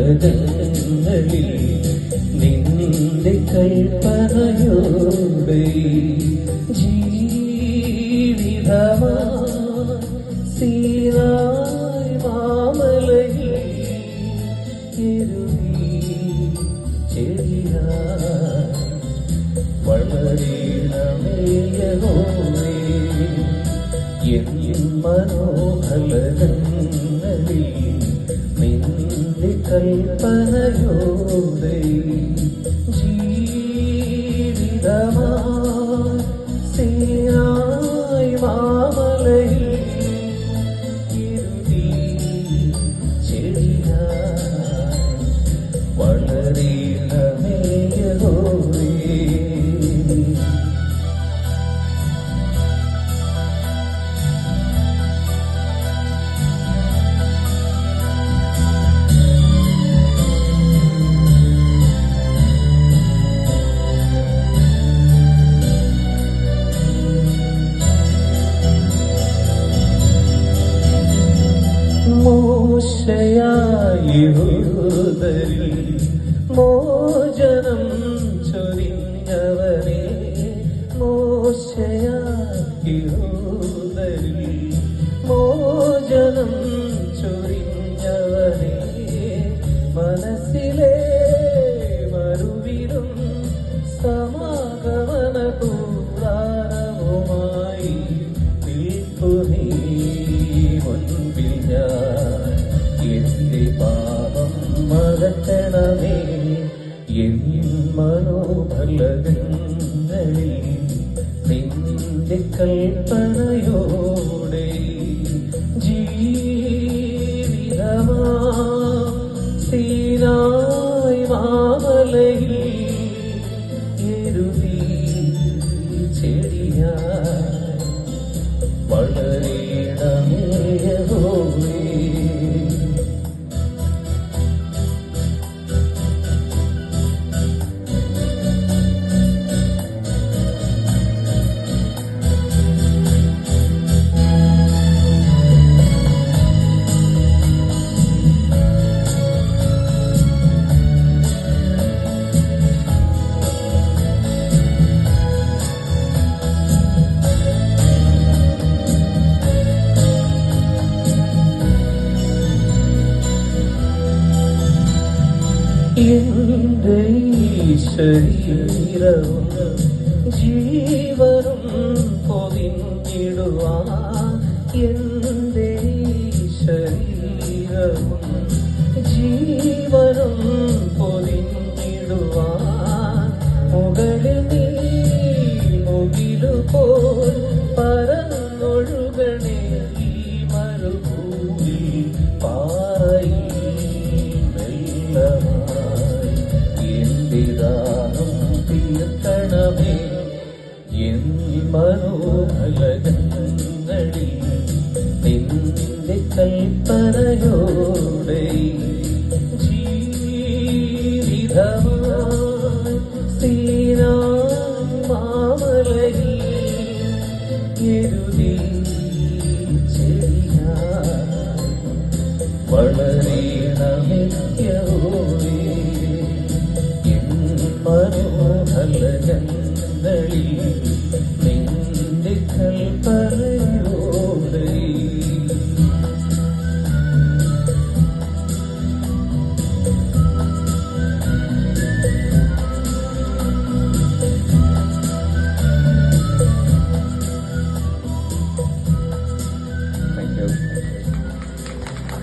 മനോഹരങ്ങളിൽ നിന്റെ കൽപ്പനയോടെ ജീവിതമാ സീനായി മാമലയിൽ എരുതി ചെടിയായി വളരണമേ യഹോവേ എൻ മനോഹരങ്ങളിൽ നിന്റെ കൽപ്പനയോടെ ജീവിതമാ സീനായി മാമലയിൽ ഇരുതി ചെടിയായി വളരണമേ യഹോവേ. മോശയായിഹൂദരിൽ മോചനം ചൊരിഞ്ഞവനെ മോശയായിഹൂദരിൽ മോചനം ചൊരിഞ്ഞവനെ മനസ്സിലെ മറുവിലും സമാഗമന കൂടാരവുമായി നിൽപ്പു നീ മുൻപിൽ ഞാൻ എന്റെ പാപം മകറ്റണമേ എൻ മനോഫലകങ്ങളിൽ നിന്റെ കൽപ്പനയോടെ ജീവിതമാ സീനായി മാമലയിൽ എരുതി ചെടിയായി വളരണമേ യഹോവേ. എന്റെ ശരീരവും ജീവനും പൊതിഞ്ഞിടുവാൻ എന്റെ ശരീരവും ജീവനും പൊതിഞ്ഞിടുവാൻ മുകളിൽ നീ മുകിലുപോൽ പരന്നൊഴുകണേ ഈ മരുഭൂമി പാറയിൽ തീർക്കണമേ എൻ മനോഫലകങ്ങളിൽ നിന്റെ കൽപ്പനയോ